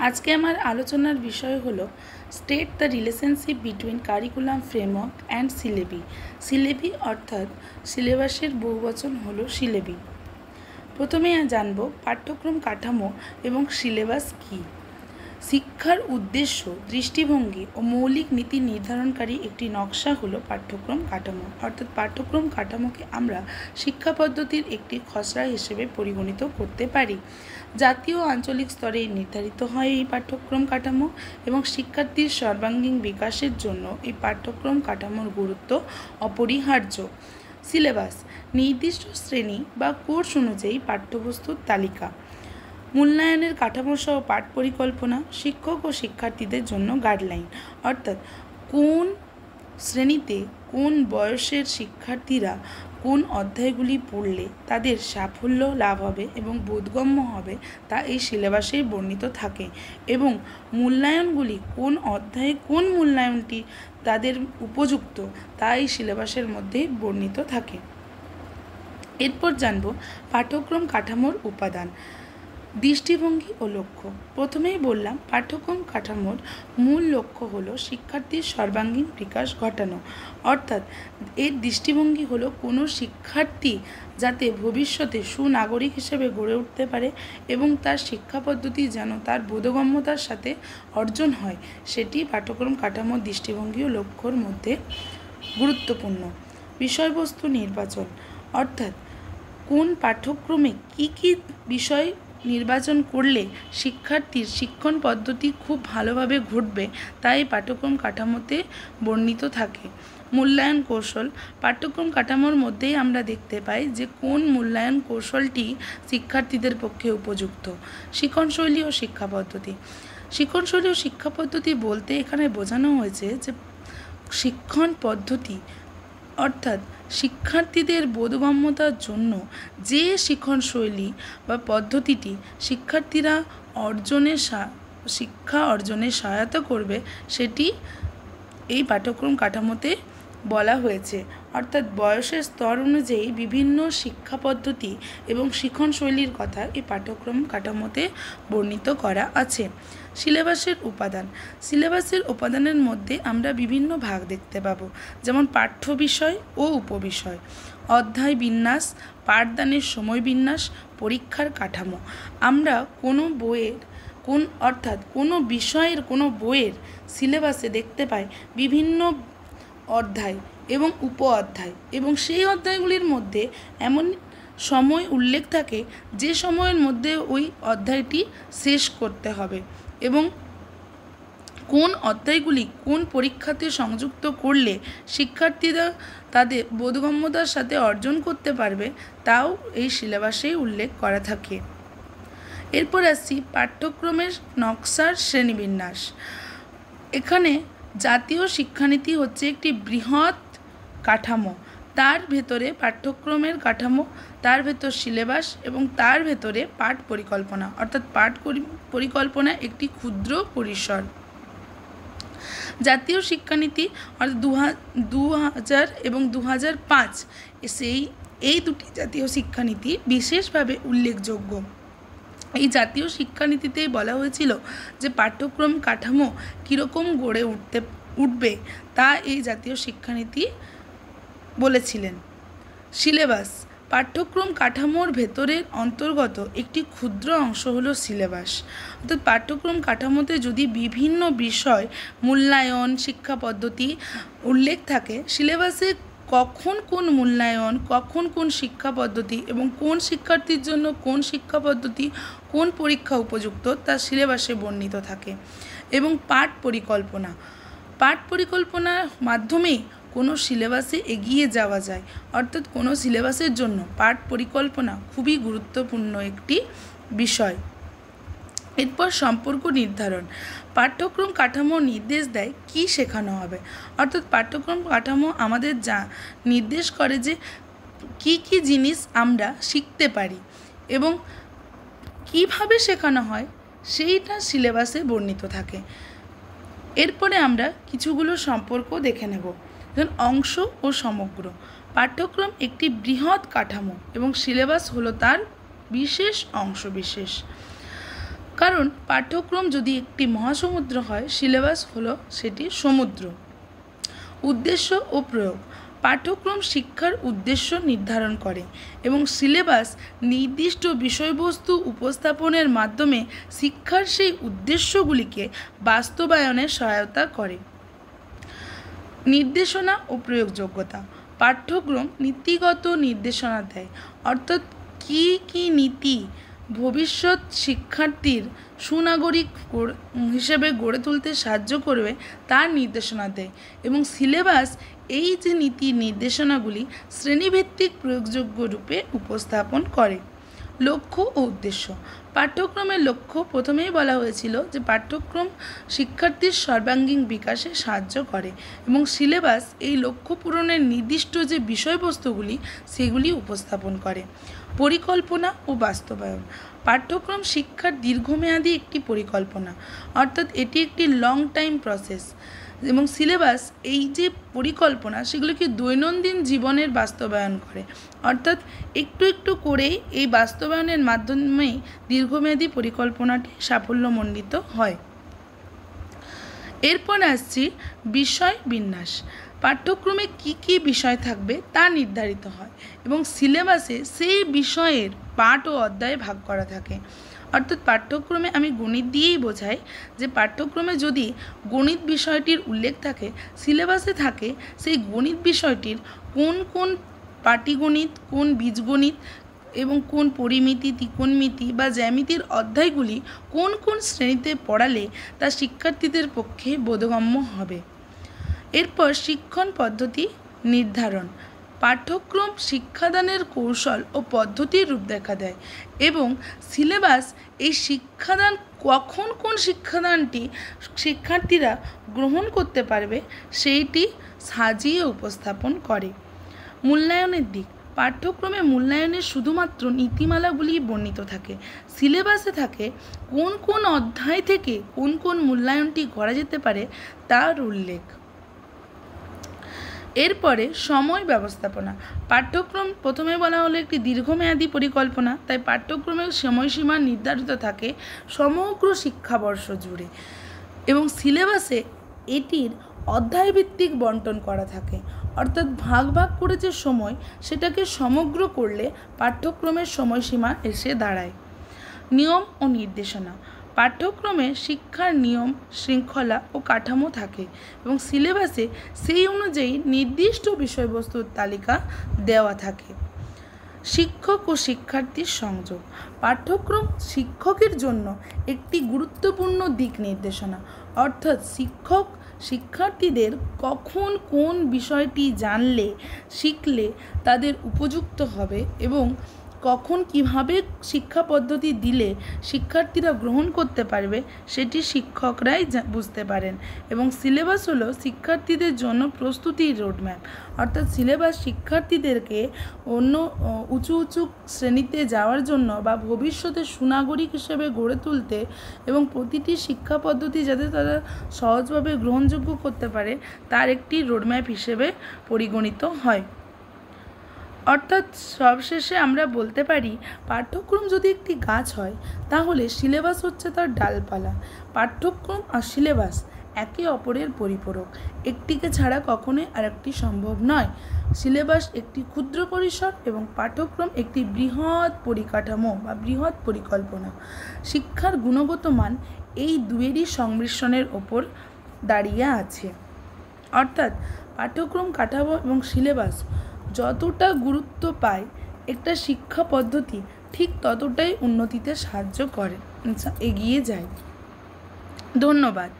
আজকে আমার আলোচনার বিষয় হলো state the relationship between curriculum framework and syllabi. Syllabi অর্থাৎ সিলেবাসের বহুবচন হলো সিলেবি। প্রথমে জানব পাঠ্যক্রম কাঠামো এবং সিলেবাস কী। শিক্ষার উদ্দেশ্য, দৃষ্টিভঙ্গি ও মৌলিক নীতি নির্ধারণকারী একটি নকশা হলো পাঠ্যক্রম কাঠামো। অর্থাৎ পাঠ্যক্রম কাঠামোকে আমরা শিক্ষা পদ্ধতির একটি খসড়া হিসেবে পরিগণিত করতে পারি। জাতীয় আঞ্চলিক স্তরে নির্ধারিত হয় এই পাঠ্যক্রম কাঠামো এবং শিক্ষার্থীর সর্বাঙ্গীন বিকাশের জন্য এই পাঠ্যক্রম কাঠামোর গুরুত্ব অপরিহার্য। সিলেবাস নির্দিষ্ট শ্রেণী বা কোর্স অনুযায়ী পাঠ্যবস্তুর তালিকা। মূল্যায়নের কাঠামো সহ পাঠ পরিকল্পনা। শিক্ষক ও শিক্ষার্থীদের জন্য গাইডলাইন, অর্থাৎ কোন শ্রেণীতে কোন বয়সের শিক্ষার্থীরা কোন অধ্যায়গুলি পড়লে তাদের সাফল্য লাভ হবে এবং বোধগম্য হবে তা এই সিলেবাসে বর্ণিত থাকে এবং মূল্যায়নগুলি কোন অধ্যায়ে কোন মূল্যায়নটি তাদের উপযুক্ত তা এই সিলেবাসের মধ্যেই বর্ণিত থাকে। এরপর জানব পাঠ্যক্রম কাঠামোর উপাদান, দৃষ্টিভঙ্গি ও লক্ষ্য। প্রথমেই বললাম পাঠ্যক্রম কাঠামোর মূল লক্ষ্য হলো শিক্ষার্থীর সর্বাঙ্গীন বিকাশ ঘটানো, অর্থাৎ এর দৃষ্টিভঙ্গি হলো কোনো শিক্ষার্থী যাতে ভবিষ্যতে সুনাগরিক হিসেবে গড়ে উঠতে পারে এবং তার শিক্ষা পদ্ধতি যেন তার বোধগম্যতার সাথে অর্জন হয়, সেটি পাঠ্যক্রম কাঠামোর দৃষ্টিভঙ্গি ও লক্ষ্যর মধ্যে গুরুত্বপূর্ণ। বিষয়বস্তু নির্বাচন, অর্থাৎ কোন পাঠ্যক্রমে কী বিষয় নির্বাচন করলে শিক্ষার্থীর শিক্ষণ পদ্ধতি খুব ভালোভাবে ঘটবে তাই পাঠ্যক্রম কাঠামোতে বর্ণিত থাকে। মূল্যায়ন কৌশল, পাঠ্যক্রম কাঠামোর মধ্যেই আমরা দেখতে পাই যে কোন মূল্যায়ন কৌশলটি শিক্ষার্থীদের পক্ষে উপযুক্ত। শিক্ষণশৈলী ও শিক্ষা পদ্ধতি। শিক্ষণশৈলী ও শিক্ষা পদ্ধতি বলতে এখানে বোঝানো হয়েছে যে শিক্ষণ পদ্ধতি অর্থাৎ শিক্ষার্থীদের বোধগম্যতার জন্য যে শিক্ষণশৈলী বা পদ্ধতিটি শিক্ষার্থীরা শিক্ষা অর্জনে সহায়তা করবে সেটি এই পাঠ্যক্রম কাঠামোতে বলা হয়েছে। অর্থাৎ বয়সের স্তর অনুযায়ী বিভিন্ন শিক্ষা পদ্ধতি এবং শিক্ষণশৈলীর কথা এই পাঠ্যক্রম কাঠামোতে বর্ণিত করা আছে। সিলেবাসের উপাদান, সিলেবাসের উপাদানের মধ্যে আমরা বিভিন্ন ভাগ দেখতে পাবো, যেমন পাঠ্য বিষয় ও উপবিষয়, অধ্যায় বিন্যাস, পাঠদানের সময় বিন্যাস, পরীক্ষার কাঠামো। আমরা কোনো বইয়ের কোনো বিষয়ের কোনো বইয়ের সিলেবাসে দেখতে পাই বিভিন্ন অধ্যায় এবং উপ অধ্যায় এবং সেই অধ্যায়গুলির মধ্যে এমন সময় উল্লেখ থাকে যে সময়ের মধ্যে ওই অধ্যায়টি শেষ করতে হবে এবং কোন অধ্যায়গুলি কোন পরীক্ষাতে সংযুক্ত করলে শিক্ষার্থীরা তাদের বোধগম্যতার সাথে অর্জন করতে পারবে তাও এই সিলেবাসেই উল্লেখ করা থাকে। এরপর আসছি পাঠ্যক্রমের নকশার শ্রেণীবিন্যাস। এখানে জাতীয় শিক্ষানীতি হচ্ছে একটি বৃহৎ কাঠামো, তার ভেতরে পাঠ্যক্রমের কাঠামো, তার ভেতর সিলেবাস এবং তার ভেতরে পাঠ পরিকল্পনা, অর্থাৎ পাঠ পরিকল্পনা একটি ক্ষুদ্র পরিসর। জাতীয় শিক্ষানীতি অর্থাৎ 2000 এবং 2005 এই দুটি জাতীয় শিক্ষানীতি বিশেষভাবে উল্লেখযোগ্য। এই জাতীয় শিক্ষানীতিতেই বলা হয়েছিল যে পাঠ্যক্রম কাঠামো কীরকম গড়ে উঠবে তা এই জাতীয় শিক্ষানীতি বলেছিলেন। সিলেবাস, পাঠ্যক্রম কাঠামোর ভেতরের অন্তর্গত একটি ক্ষুদ্র অংশ হলো সিলেবাস। অর্থাৎ পাঠ্যক্রম কাঠামোতে যদি বিভিন্ন বিষয়, মূল্যায়ন, শিক্ষা পদ্ধতি উল্লেখ থাকে, সিলেবাসে কখন কোন মূল্যায়ন, কখন কোন শিক্ষা পদ্ধতি এবং কোন শিক্ষার্থীর জন্য কোন শিক্ষা পদ্ধতি, কোন পরীক্ষা উপযুক্ত তা সিলেবাসে বর্ণিত থাকে। এবং পাঠ পরিকল্পনার মাধ্যমেই কোনো সিলেবাসে এগিয়ে যাওয়া যায়, অর্থাৎ কোনো সিলেবাসের জন্য পাঠ পরিকল্পনা খুবই গুরুত্বপূর্ণ একটি বিষয়। এরপর সম্পর্ক নির্ধারণ, পাঠ্যক্রম কাঠামো নির্দেশ দেয় কী শেখানো হবে, অর্থাৎ পাঠ্যক্রম কাঠামো আমাদের নির্দেশ করে যে কী জিনিস আমরা শিখতে পারি এবং কিভাবে শেখানো হয় সেইটা সিলেবাসে বর্ণিত থাকে। এরপরে আমরা কিছুগুলো সম্পর্ক দেখে নেব, যেমন অংশ ও সমগ্র। পাঠ্যক্রম একটি বৃহৎ কাঠামো এবং সিলেবাস হলো তার বিশেষ অংশ বিশেষ। কারণ পাঠ্যক্রম যদি একটি মহাসমুদ্র হয়, সিলেবাস হলো সেটি সমুদ্র। উদ্দেশ্য ও প্রয়োগ। পাঠ্যক্রম শিক্ষার উদ্দেশ্য নির্ধারণ করে এবং সিলেবাস নির্দিষ্ট বিষয়বস্তু উপস্থাপনের মাধ্যমে শিক্ষার সেই উদ্দেশ্যগুলিকে বাস্তবায়নে সহায়তা করে। নির্দেশনা ও প্রয়োগযোগ্যতা। পাঠ্যক্রম নীতিগত নির্দেশনা দেয়, অর্থাৎ কী কী নীতি ভবিষ্যৎ শিক্ষার্থীর সুনাগরিক হিসেবে গড়ে তুলতে সাহায্য করবে তার নির্দেশনা দেয় এবং সিলেবাস এই যে নীতি নির্দেশনাগুলি শ্রেণীভিত্তিক প্রয়োগযোগ্য রূপে উপস্থাপন করে। লক্ষ্য ও উদ্দেশ্য। পাঠ্যক্রমের লক্ষ্য প্রথমেই বলা হয়েছিল যে পাঠ্যক্রম শিক্ষার্থীর সর্বাঙ্গীন বিকাশে সাহায্য করে এবং সিলেবাস এই লক্ষ্য পূরণের নির্দিষ্ট যে বিষয়বস্তুগুলি সেগুলি উপস্থাপন করে। পরিকল্পনা ও বাস্তবায়ন। পাঠ্যক্রম শিক্ষার দীর্ঘমেয়াদী একটি পরিকল্পনা, অর্থাৎ এটি একটি লং টাইম প্রসেস এবং সিলেবাস এই যে পরিকল্পনা সেগুলিকে দৈনন্দিন জীবনের বাস্তবায়ন করে, অর্থাৎ একটু একটু করেই এই বাস্তবায়নের মাধ্যমেই দীর্ঘমেয়াদী পরিকল্পনাটি সাফল্যমণ্ডিত হয়। এরপর আসছি বিষয় বিন্যাস। পাঠ্যক্রমে কি কি বিষয় থাকবে তা নির্ধারিত হয় এবং সিলেবাসে সেই বিষয়ের পাঠ ও অধ্যায়ে ভাগ করা থাকে। অর্থাৎ পাঠ্যক্রমে আমি গণিত দিয়েই বোঝাই যে পাঠ্যক্রমে যদি গণিত বিষয়টির উল্লেখ থাকে, সিলেবাসে থাকে সেই গণিত বিষয়টির কোন কোন পাটিগণিত, কোন বীজগণিত এবং কোন পরিমিতি, ত্রিকোণমিতি বা জ্যামিতির অধ্যায়গুলি কোন কোন শ্রেণীতে পড়ালে তা শিক্ষার্থীদের পক্ষে বোধগম্য হবে। এরপর শিক্ষণ পদ্ধতি নির্ধারণ। পাঠ্যক্রম শিক্ষাদানের কৌশল ও পদ্ধতির রূপরেখা দেয় এবং সিলেবাস এই শিক্ষাদান কখন কোন শিক্ষাদানটি শিক্ষার্থীরা গ্রহণ করতে পারবে সেইটি সাজিয়ে উপস্থাপন করে। মূল্যায়নের দিক। পাঠ্যক্রমে মূল্যায়নের শুধুমাত্র নীতিমালাগুলি বর্ণিত থাকে, সিলেবাসে থাকে কোন কোন অধ্যায় থেকে কোন কোন মূল্যায়নটি করা যেতে পারে তার উল্লেখ। এরপরে সময় ব্যবস্থাপনা। পাঠ্যক্রম প্রথমে বলা হলো একটি দীর্ঘমেয়াদী পরিকল্পনা, তাই পাঠ্যক্রমের সময়সীমা নির্ধারিত থাকে সমগ্র শিক্ষাবর্ষ জুড়ে এবং সিলেবাসে এটির অধ্যায়ভিত্তিক বন্টন করা থাকে, অর্থাৎ ভাগ ভাগ করে যে সময় সেটাকে সমগ্র করলে পাঠ্যক্রমের সময়সীমা এসে দাঁড়ায়। নিয়ম ও নির্দেশনা। পাঠ্যক্রমে শিক্ষার নিয়ম, শৃঙ্খলা ও কাঠামো থাকে এবং সিলেবাসে সেই অনুযায়ী নির্দিষ্ট বিষয়বস্তুর তালিকা দেওয়া থাকে। শিক্ষক ও শিক্ষার্থীর সংযোগ। পাঠ্যক্রম শিক্ষকের জন্য একটি গুরুত্বপূর্ণ দিক নির্দেশনা, অর্থাৎ শিক্ষক শিক্ষার্থীদের কখন কোন বিষয়টি জানলে শিখলে তাদের উপযুক্ত হবে এবং কখন কিভাবে শিক্ষা পদ্ধতি দিলে শিক্ষার্থীরা গ্রহণ করতে পারবে সেটি শিক্ষকরাই বুঝতে পারেন এবং সিলেবাস হলো শিক্ষার্থীদের জন্য প্রস্তুতির রোডম্যাপ, অর্থাৎ সিলেবাস শিক্ষার্থীদেরকে অন্য উঁচু উঁচু শ্রেণীতে যাওয়ার জন্য বা ভবিষ্যতে সুনাগরিক হিসেবে গড়ে তুলতে এবং প্রতিটি শিক্ষা পদ্ধতি যাতে তারা সহজভাবে গ্রহণযোগ্য করতে পারে তার একটি রোডম্যাপ হিসেবে পরিগণিত হয়। অর্থাৎ সবশেষে আমরা বলতে পারি পাঠ্যক্রম যদি একটি গাছ হয় তাহলে সিলেবাস হচ্ছে তার ডালপালা। পাঠ্যক্রম আর সিলেবাস একে অপরের পরিপূরক, একটিকে ছাড়া কখনোই আরেকটি সম্ভব নয়। সিলেবাস একটি ক্ষুদ্র পরিসর এবং পাঠ্যক্রম একটি বৃহৎ পরিকাঠামো বা বৃহৎ পরিকল্পনা। শিক্ষার গুণগত মান এই দুয়েরই সংমিশ্রণের ওপর দাঁড়িয়ে আছে। অর্থাৎ পাঠ্যক্রম, কাঠামো এবং সিলেবাস যতটা গুরুত্ব পায় একটা শিক্ষা পদ্ধতি ঠিক ততটাই উন্নতিতে সাহায্য করে, এগিয়ে যায়। ধন্যবাদ।